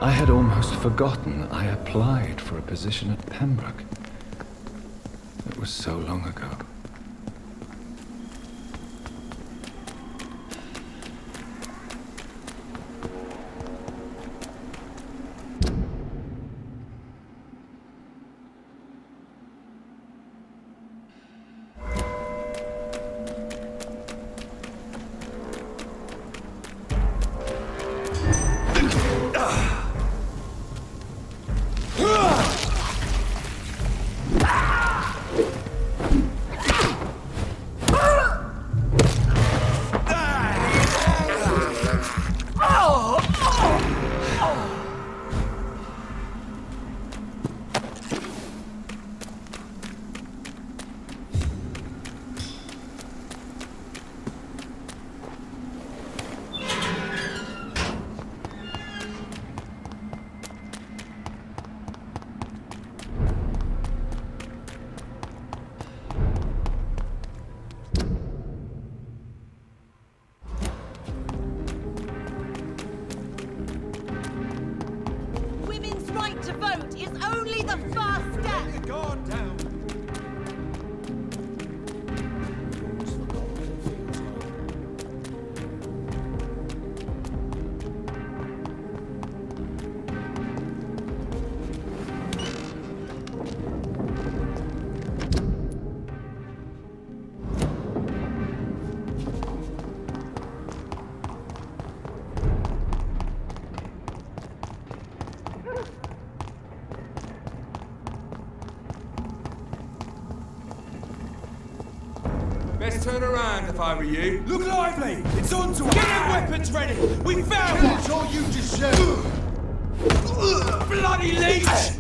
I had almost forgotten I applied for a position at Pembroke. It was so long ago. To vote is only the first step. Guard down. Best turn around if I were you. Look lively! It's on to us! Get your weapons ready! We found That's all you deserve! bloody leech!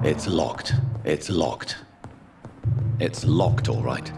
It's locked. It's locked. It's locked, all right.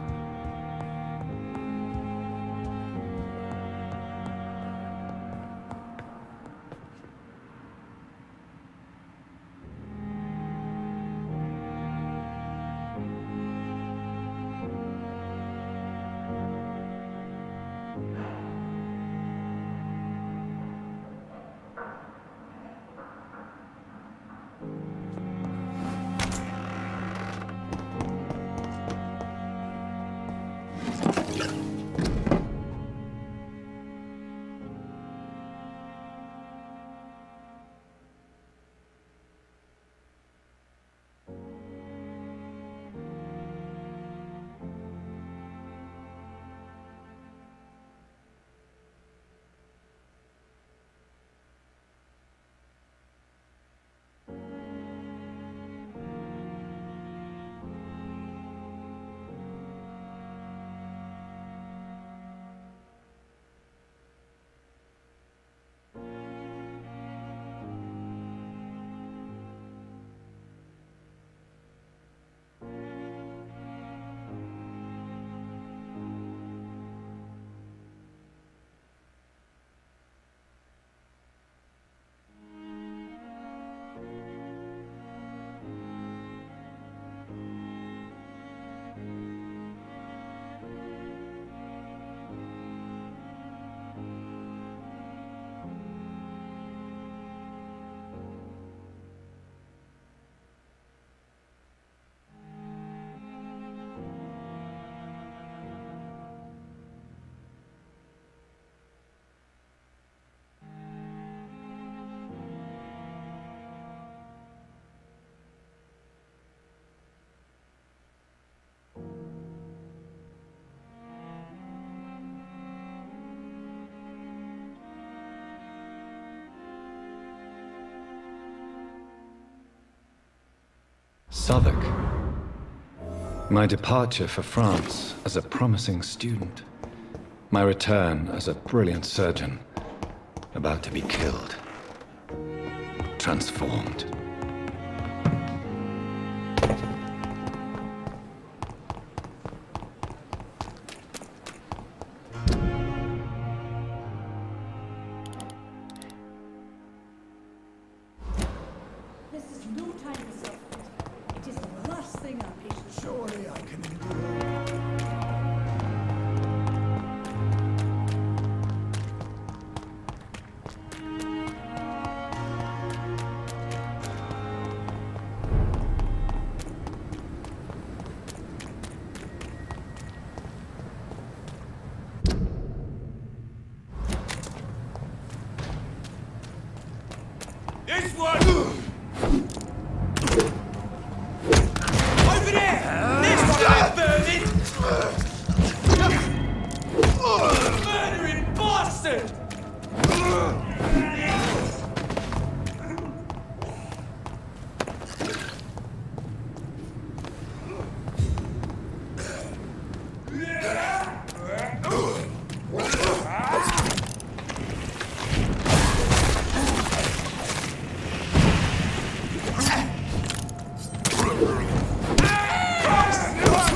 Southwark. My departure for France as a promising student. My return as a brilliant surgeon, about to be killed. Transformed. This is no time for self-pity. It is the last thing our patients Surely I can endure. This one! Over there! This one, burning! Murdering bastard!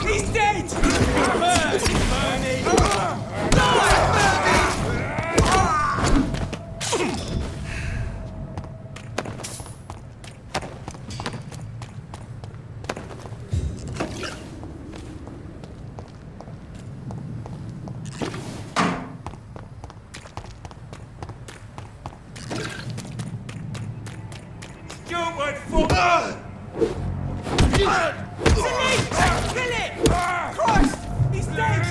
He's dead! Burn! Burning! Stupid fuck! Kill it! Christ! He's dead!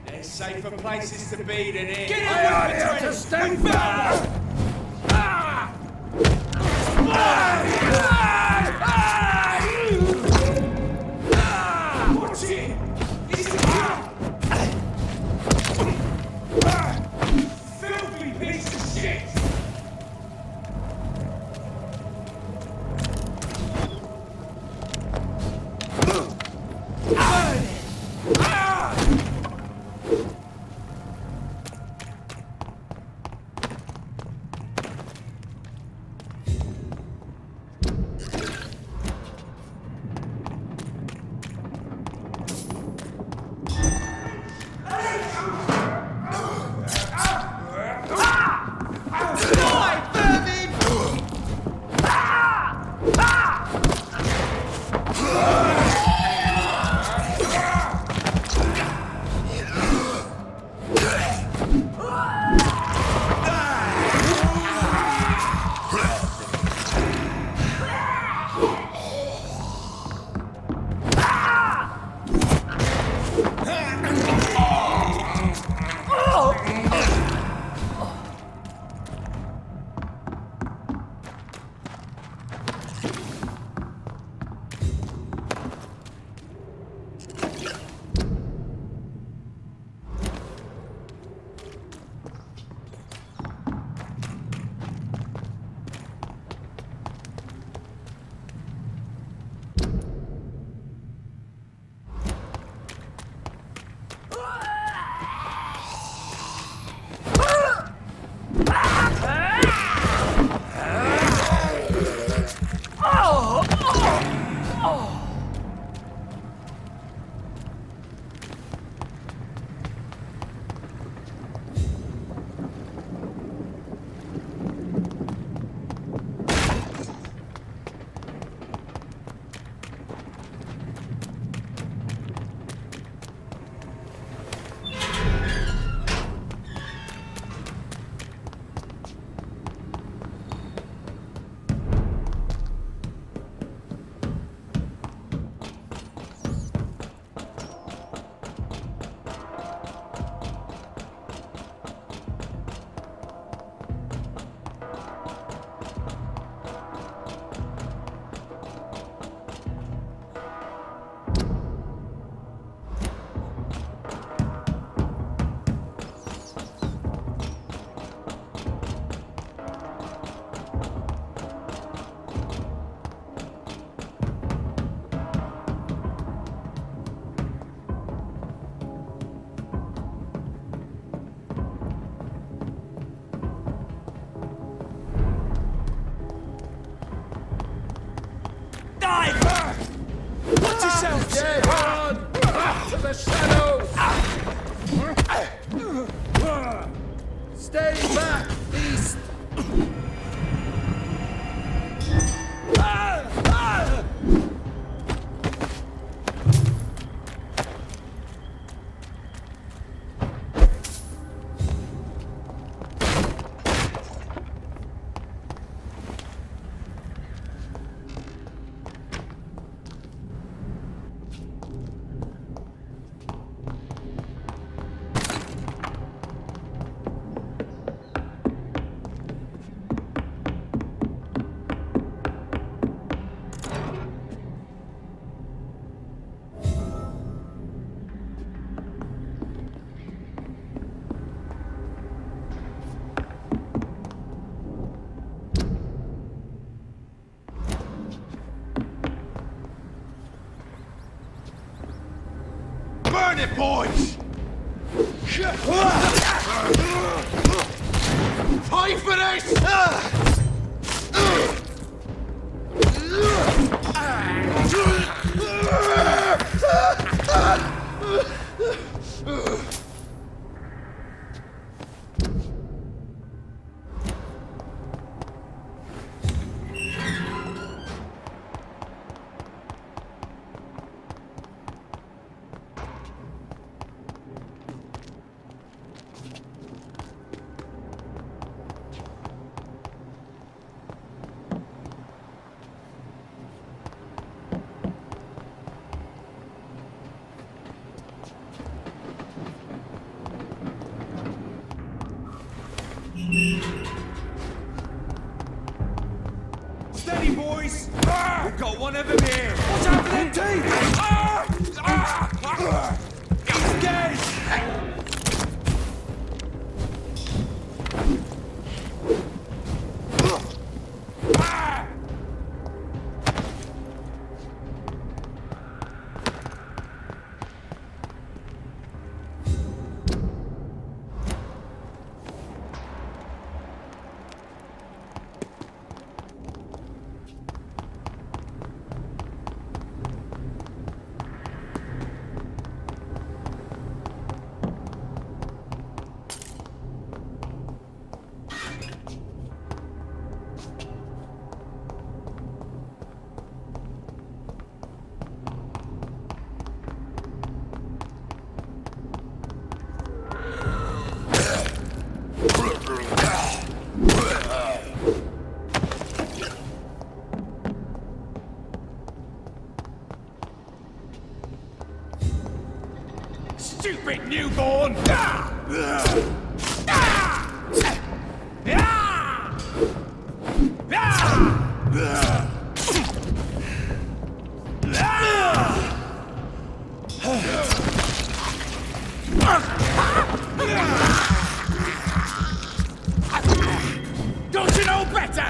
There's safer places to be than here. Get out to stand back! Watch it! Filthy piece of shit! the shadows! Stay back, beast! Burn it, boys! Fight for this! Steady, boys! We've got one of them here! Watch out for them teeth! He's dead! Stupid newborn! Don't you know better?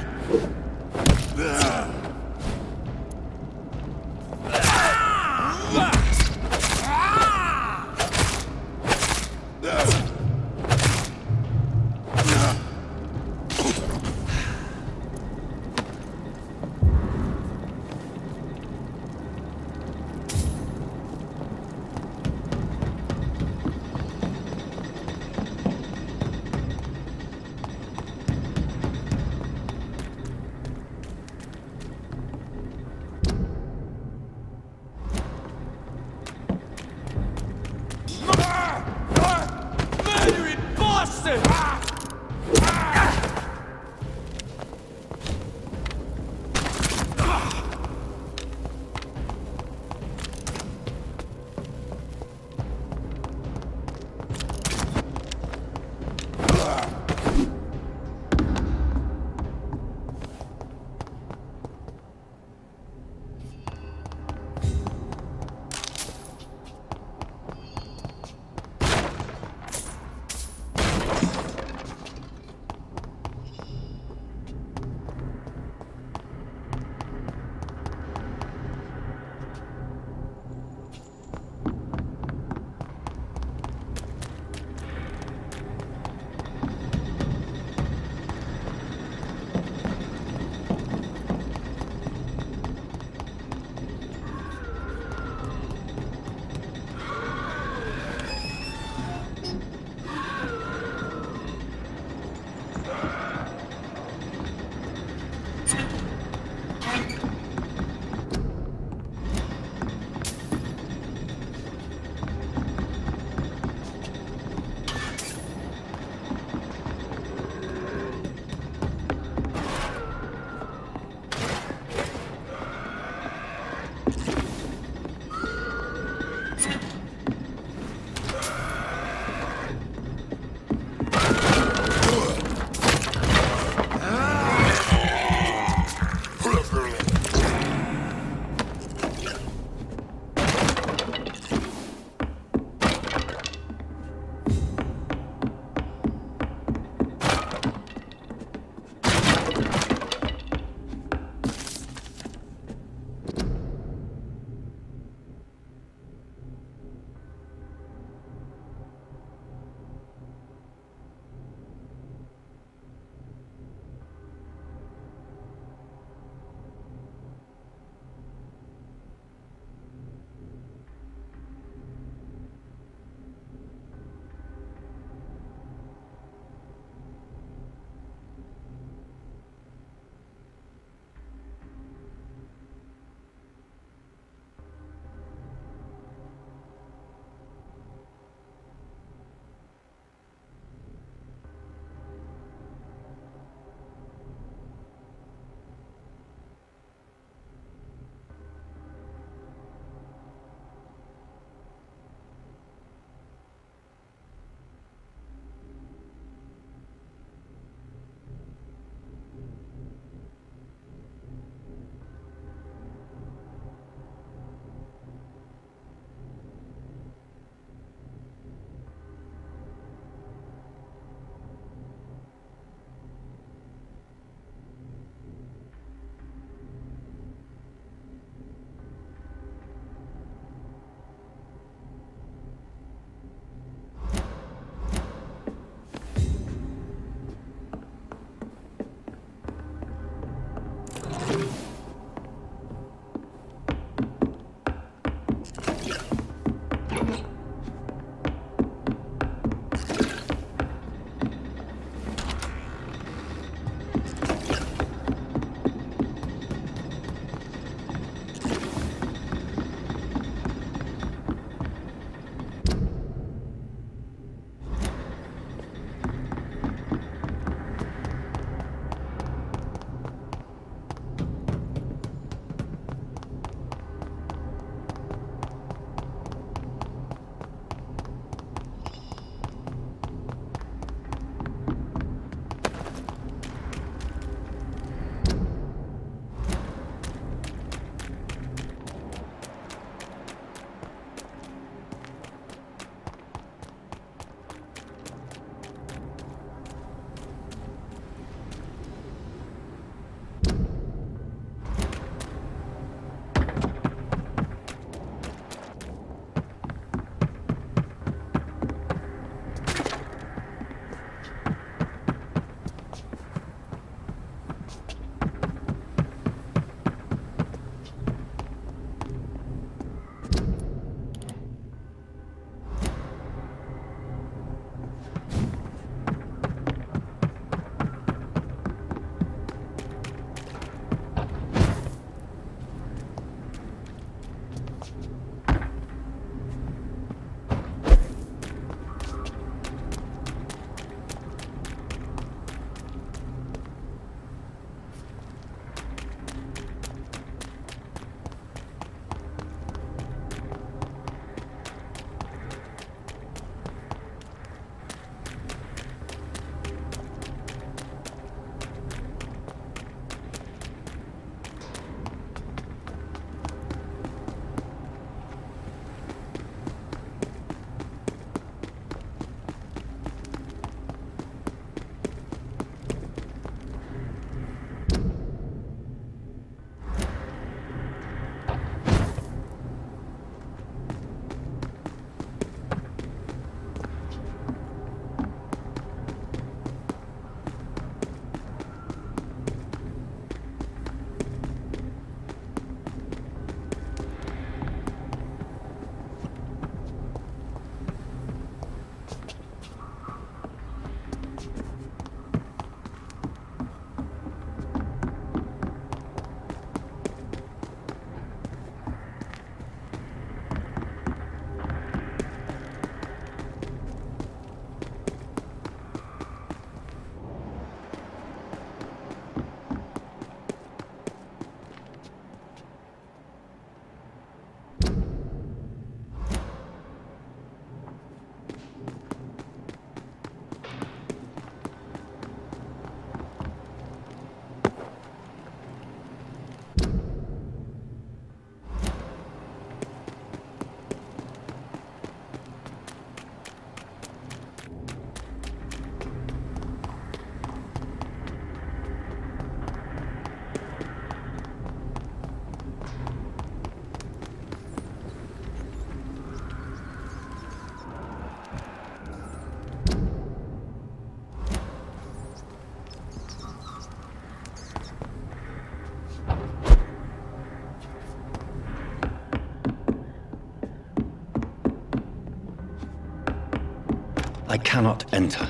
I cannot enter.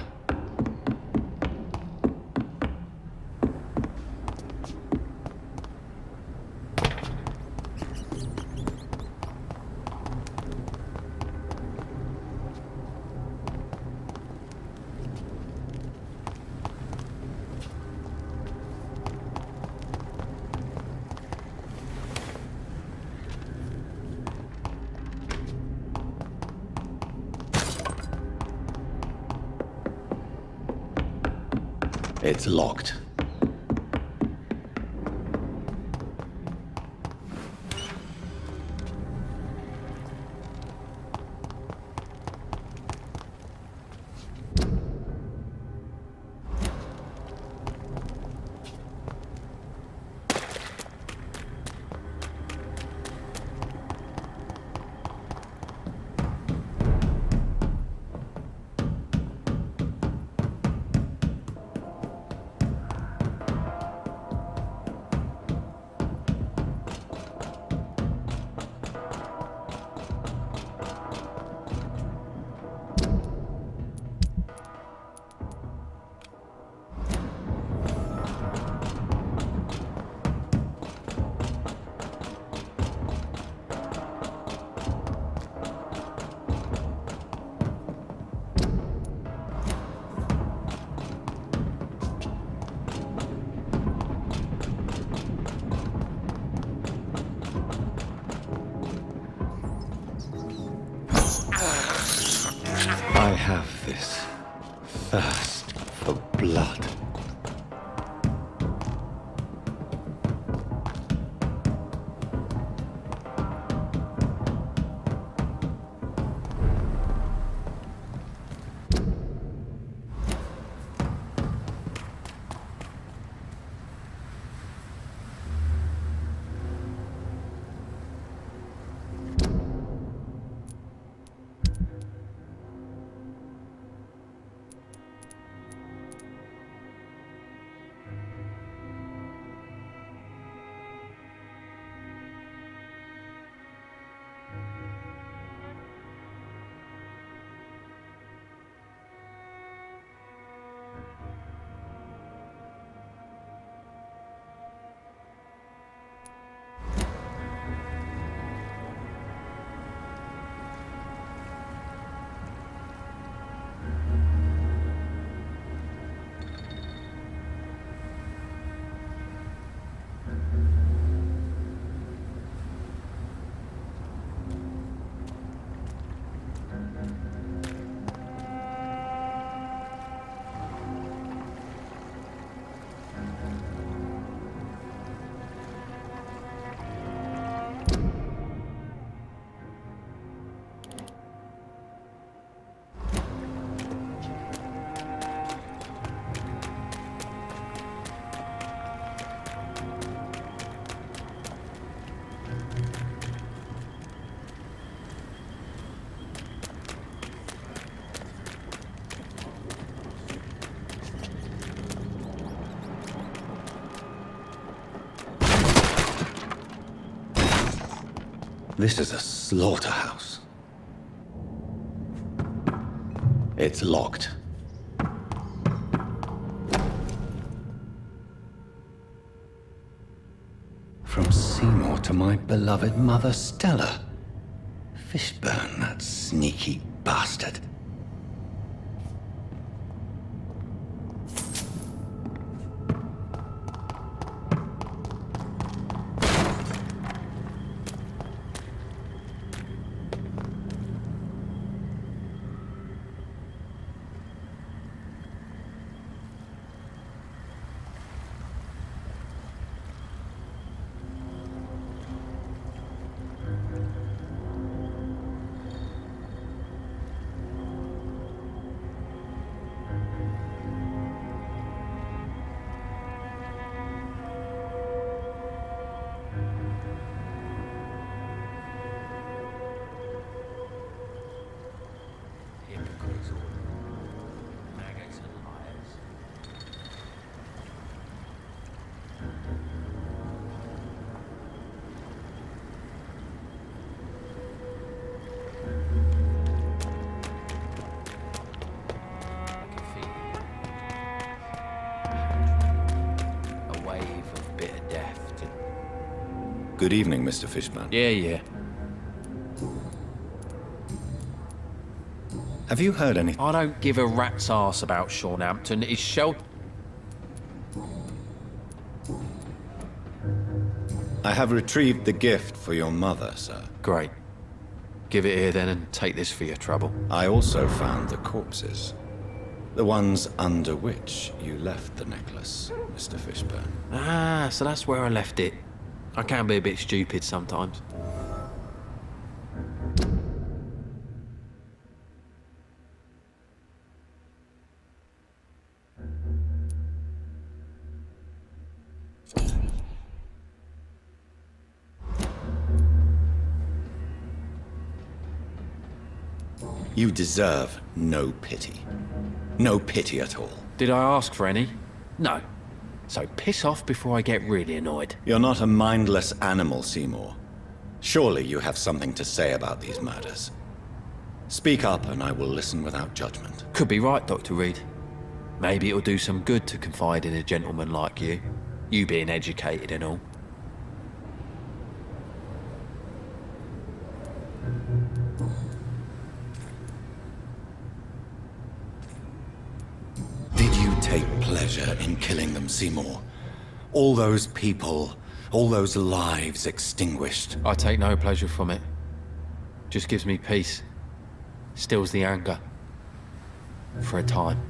It's locked. I have this thirst for blood. This is a slaughterhouse. It's locked. From Seymour to my beloved mother Stella. Fishburne, that sneaky bastard. wave of bitter death. Good evening, Mr. Fishburne. Yeah. Have you heard anything? I don't give a rat's ass about Sean Hampton. His shell... I have retrieved the gift for your mother, sir. Great. Give it here then and take this for your trouble. I also found the corpses. The ones under which you left the necklace, Mr. Fishburne. Ah, so that's where I left it. I can be a bit stupid sometimes. You deserve no pity. No pity at all. Did I ask for any? No. So piss off before I get really annoyed. You're not a mindless animal, Seymour. Surely you have something to say about these murders. Speak up and I will listen without judgment. Could be right, Dr. Reed. Maybe it'll do some good to confide in a gentleman like you. You being educated and all. Did you take pleasure in killing them, Seymour? All those people, all those lives extinguished. I take no pleasure from it. Just gives me peace. Stills the anger. For a time.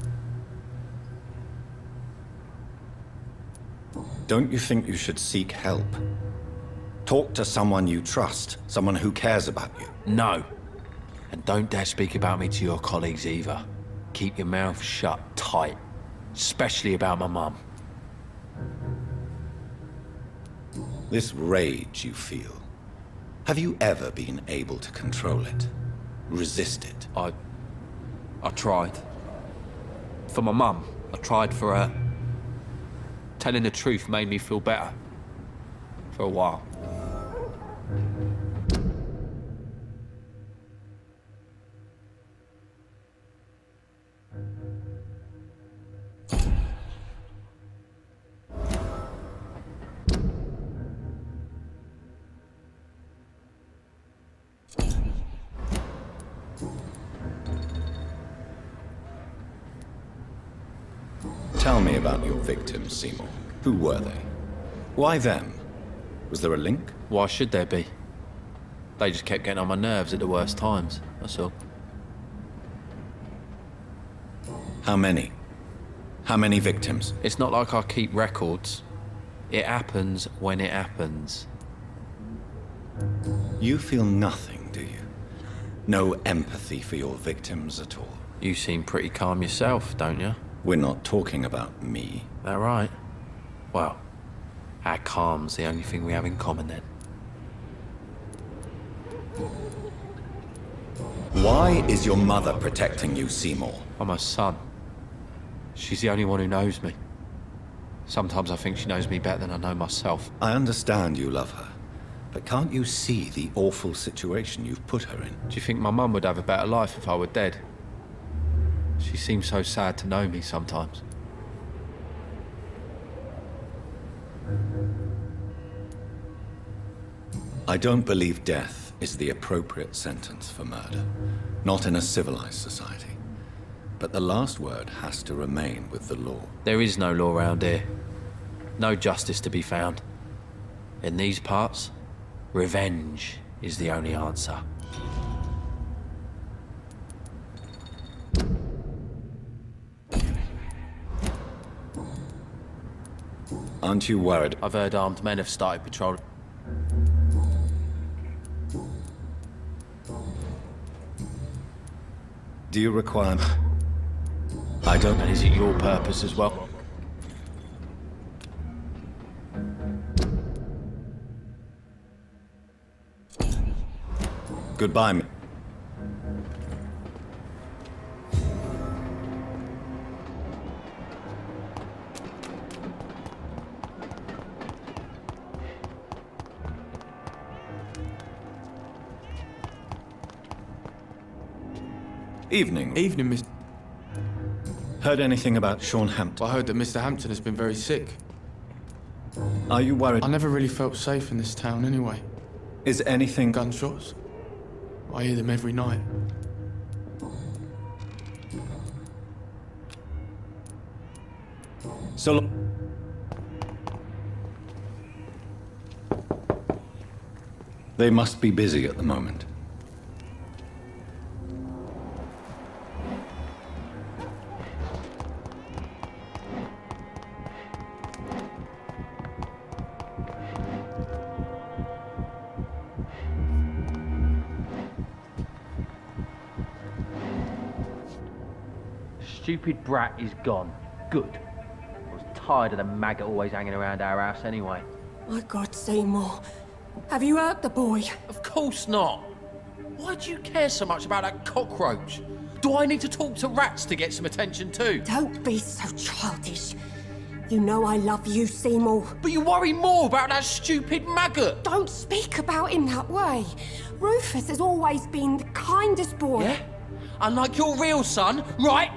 Don't you think you should seek help? Talk to someone you trust, someone who cares about you. No. And don't dare speak about me to your colleagues either. Keep your mouth shut tight. Especially about my mum. This rage you feel, have you ever been able to control it? Resist it? I tried. For my mum, I tried for her. Telling the truth made me feel better. For a while. Tell me about your victims, Seymour. Who were they? Why them? Was there a link? Why should there be? They just kept getting on my nerves at the worst times, that's all. How many? How many victims? It's not like I keep records. It happens when it happens. You feel nothing, do you? No empathy for your victims at all? You seem pretty calm yourself, don't you? We're not talking about me. That right? Well, our calm's the only thing we have in common then. Why is your mother protecting you, Seymour? I'm her son. She's the only one who knows me. Sometimes I think she knows me better than I know myself. I understand you love her, but can't you see the awful situation you've put her in? Do you think my mum would have a better life if I were dead? She seems so sad to know me sometimes. I don't believe death is the appropriate sentence for murder. Not in a civilized society. But the last word has to remain with the law. There is no law around here. No justice to be found. In these parts, revenge is the only answer. Aren't you worried? I've heard armed men have started patrolling. Do you require... I don't... And is it your purpose as well? Goodbye, me. Evening. Evening, Mr. Heard anything about Sean Hampton? I heard that Mr. Hampton has been very sick. Are you worried? I never really felt safe in this town anyway. Is anything... Gunshots. I hear them every night. So... They must be busy at the moment. Stupid brat is gone. Good. I was tired of the maggot always hanging around our house anyway. My God, Seymour. Have you hurt the boy? Of course not. Why do you care so much about that cockroach? Do I need to talk to rats to get some attention too? Don't be so childish. You know I love you, Seymour. But you worry more about that stupid maggot. Don't speak about him that way. Rufus has always been the kindest boy. Yeah? Unlike your real son, right?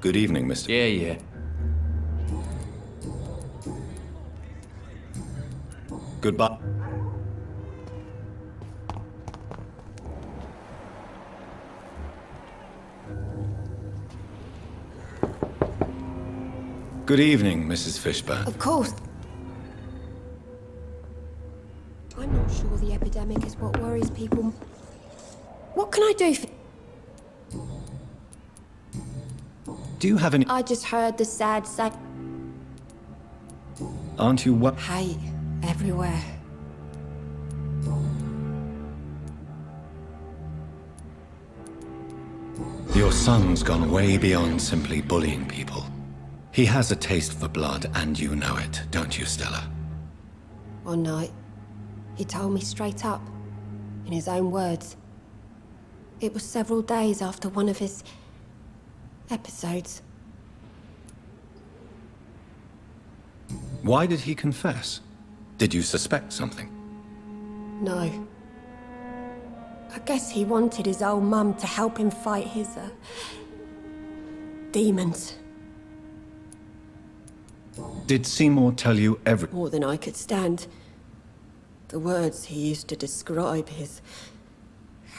Good evening, Mr. Yeah. Goodbye. Good evening, Mrs. Fishburne. Of course. I'm not sure the epidemic is what worries people. What can I do for... Do you have any... I just heard the sad Aren't you what? hate everywhere. Your son's gone way beyond simply bullying people. He has a taste for blood, and you know it, don't you, Stella? One night, he told me straight up, in his own words. It was several days after one of his episodes. Why did he confess? Did you suspect something? No. I guess he wanted his old mum to help him fight his, demons. Did Seymour tell you More than I could stand. The words he used to describe his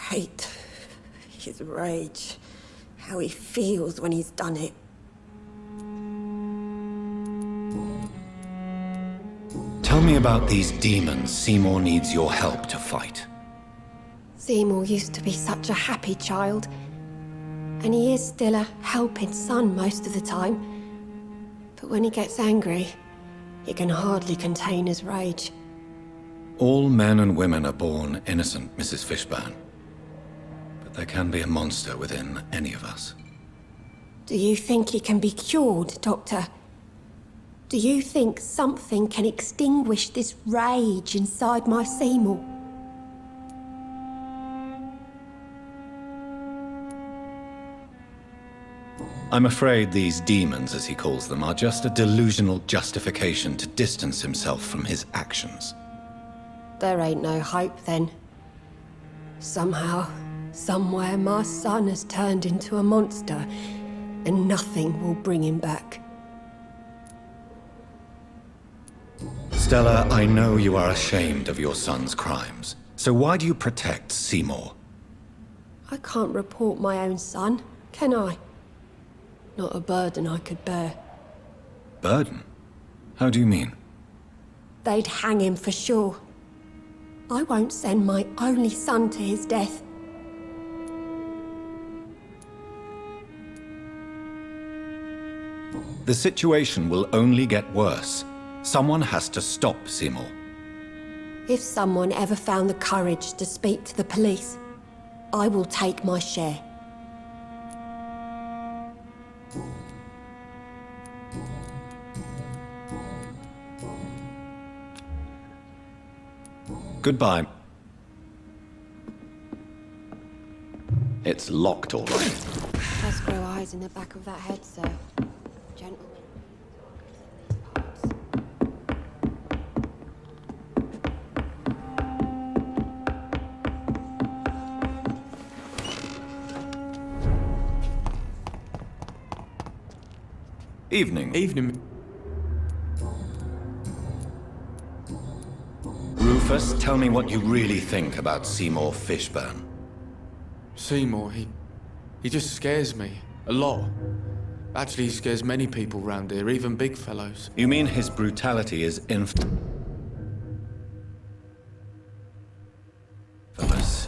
hate, his rage, how he feels when he's done it. Tell me about these demons Seymour needs your help to fight. Seymour used to be such a happy child, and he is still a helping son most of the time. But when he gets angry, he can hardly contain his rage. All men and women are born innocent, Mrs. Fishburne. But there can be a monster within any of us. Do you think he can be cured, Doctor? Do you think something can extinguish this rage inside my Seymour? I'm afraid these demons, as he calls them, are just a delusional justification to distance himself from his actions. There ain't no hope then. Somehow, somewhere, my son has turned into a monster, and nothing will bring him back. Stella, I know you are ashamed of your son's crimes. So why do you protect Seymour? I can't report my own son, can I? Not a burden I could bear. Burden? How do you mean? They'd hang him for sure. I won't send my only son to his death. The situation will only get worse. Someone has to stop Seymour. If someone ever found the courage to speak to the police, I will take my share. Goodbye. It's locked, all right. Just grow eyes in the back of that head, sir. Gentlemen. Evening. Evening. Rufus, tell me what you really think about Seymour Fishburne. Seymour, he just scares me. A lot. Actually, he scares many people round here, even big fellows. You mean his brutality is infamous,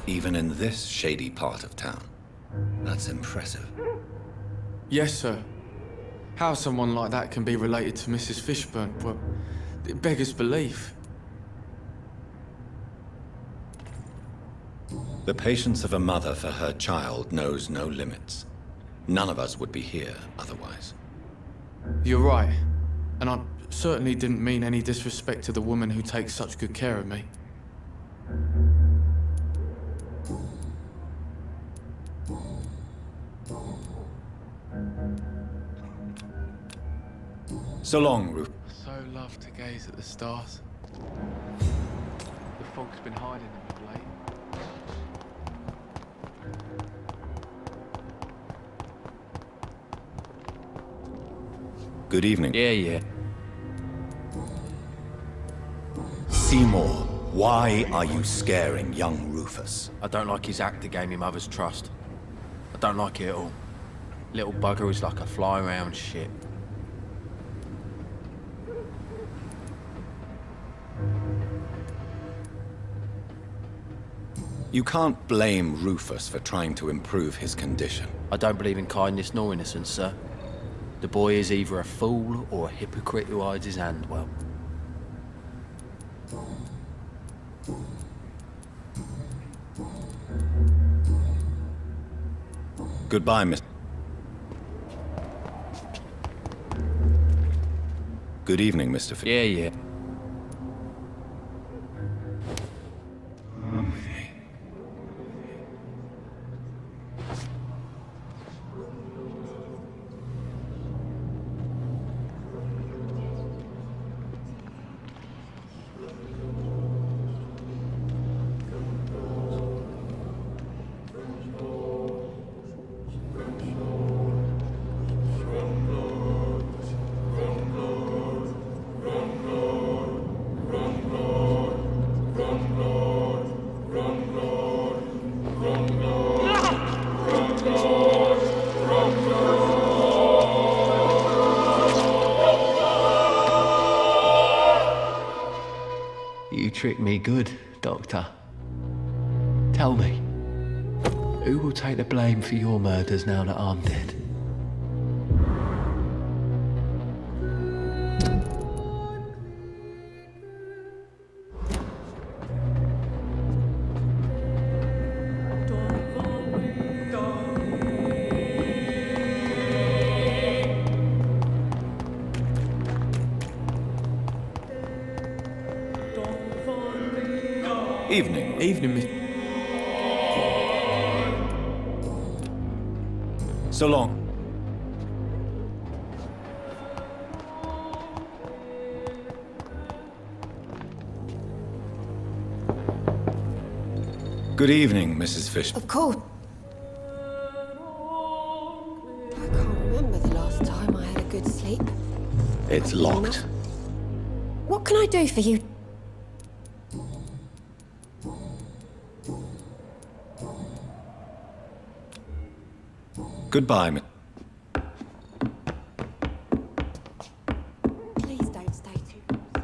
even in this shady part of town? That's impressive. Yes, sir. How someone like that can be related to Mrs. Fishburne, well, it beggars belief. The patience of a mother for her child knows no limits. None of us would be here otherwise. You're right. And I certainly didn't mean any disrespect to the woman who takes such good care of me. So long, Rufus. So love to gaze at the stars. The fog's been hiding them of late. Good evening. Yeah. Seymour, why are you scaring young Rufus? I don't like his act that gave me mother's trust. I don't like it at all. Little bugger is like a fly around shit. You can't blame Rufus for trying to improve his condition. I don't believe in kindness nor innocence, sir. The boy is either a fool or a hypocrite who hides his hand well. Goodbye, Miss. Good evening, Mr. Yeah. You tricked me good, Doctor. Tell me, who will take the blame for your murders now that I'm dead? Evening. Evening, Miss... So long. Good evening, Mrs. Fish. Of course. I can't remember the last time I had a good sleep. It's locked. What can I do for you? Goodbye, Miss. Please don't stay too long, sir.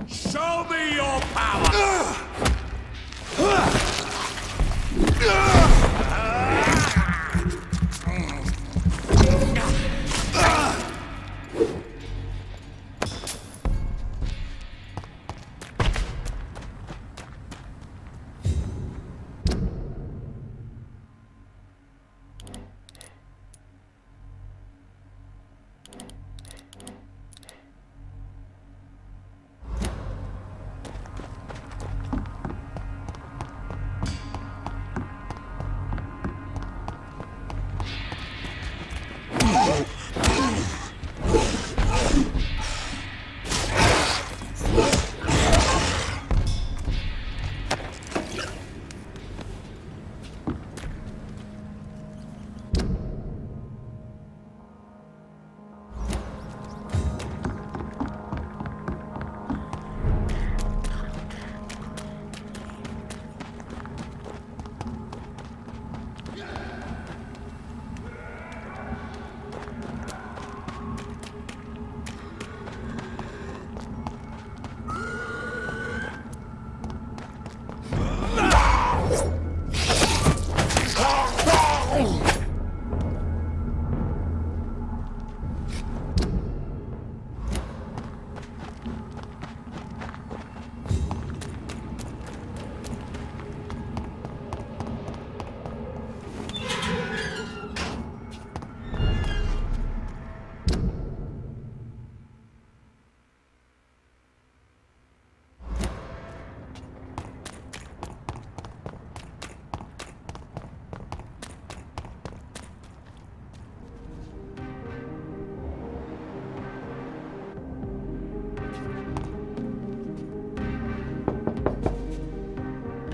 Show me your power!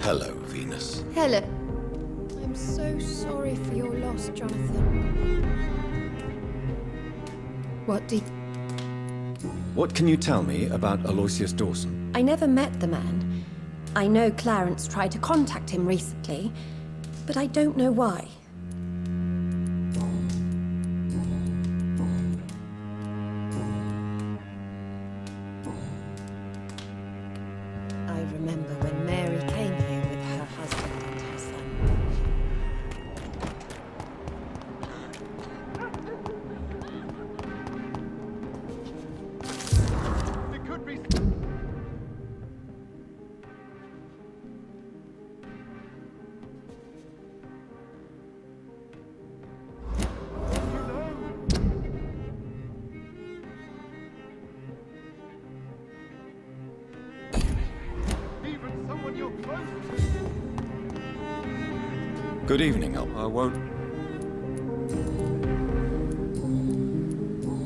Hello, Venus. Hello. I'm so sorry for your loss, Jonathan. What can you tell me about Aloysius Dawson? I never met the man. I know Clarence tried to contact him recently, but I don't know why. I remember when Mary came here with her husband and her son. It could be... Even someone you're close to. Good evening, I won't.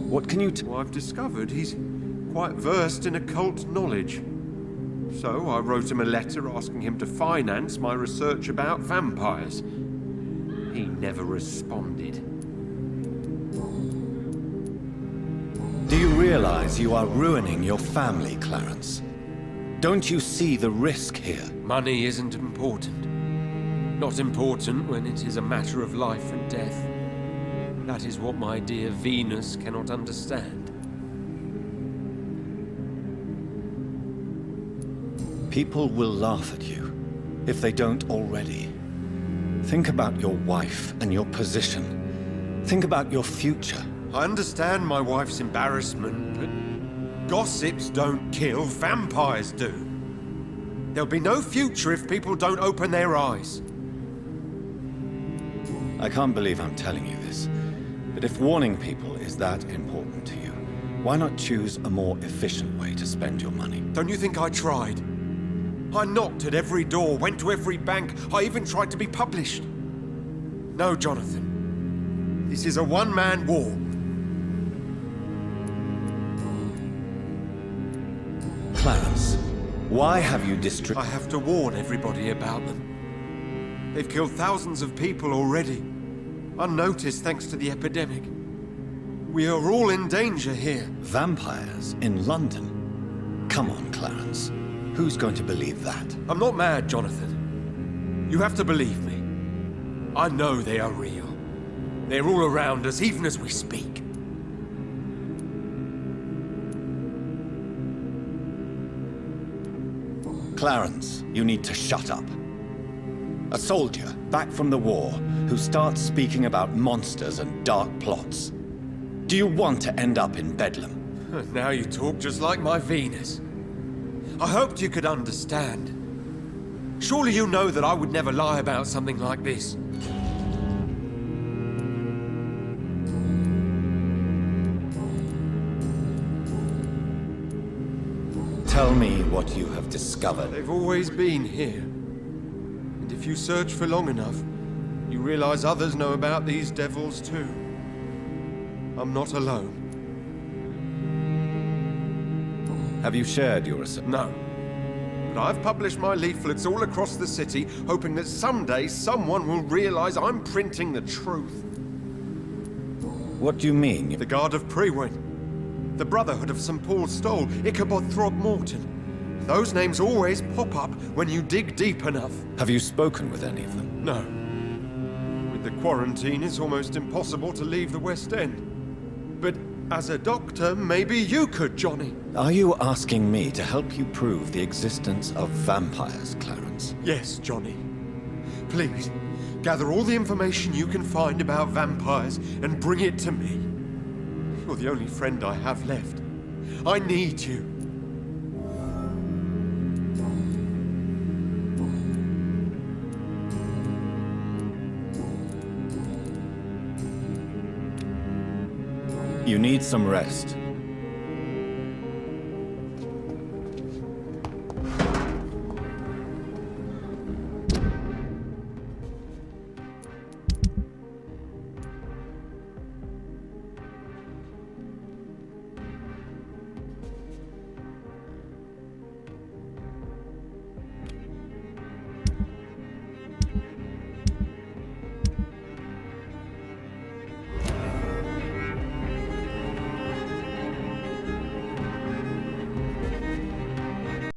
What can you Well, I've discovered he's quite versed in occult knowledge. So I wrote him a letter asking him to finance my research about vampires. He never responded. Do you realize you are ruining your family, Clarence? Don't you see the risk here? Money isn't important. Not important when it is a matter of life and death. That is what my dear Venus cannot understand. People will laugh at you, if they don't already. Think about your wife and your position. Think about your future. I understand my wife's embarrassment, but gossips don't kill, vampires do. There'll be no future if people don't open their eyes. I can't believe I'm telling you this, but if warning people is that important to you, why not choose a more efficient way to spend your money? Don't you think I tried? I knocked at every door, went to every bank, I even tried to be published. No, Jonathan. This is a one-man war. Clarence, why have you I have to warn everybody about them. They've killed thousands of people already, unnoticed thanks to the epidemic. We are all in danger here. vampires in London? Come on, Clarence. Who's going to believe that? I'm not mad, Jonathan. You have to believe me. I know they are real. They're all around us, even as we speak. Clarence, you need to shut up. A soldier, back from the war, who starts speaking about monsters and dark plots. Do you want to end up in Bedlam? Now you talk just like my Venus. I hoped you could understand. Surely you know that I would never lie about something like this. Tell me what you have discovered. They've always been here. And if you search for long enough, you realize others know about these devils too. I'm not alone. Have you shared your research? No. But I've published my leaflets all across the city, hoping that someday someone will realize I'm printing the truth. What do you mean? The Guard of Prewin, the Brotherhood of St. Paul Stole, Ichabod Throgmorton. Those names always pop up when you dig deep enough. Have you spoken with any of them? No. With the quarantine, it's almost impossible to leave the West End. But as a doctor, maybe you could, Johnny. Are you asking me to help you prove the existence of vampires, Clarence? Yes, Johnny. Please, gather all the information you can find about vampires and bring it to me. You're the only friend I have left. I need you. You need some rest.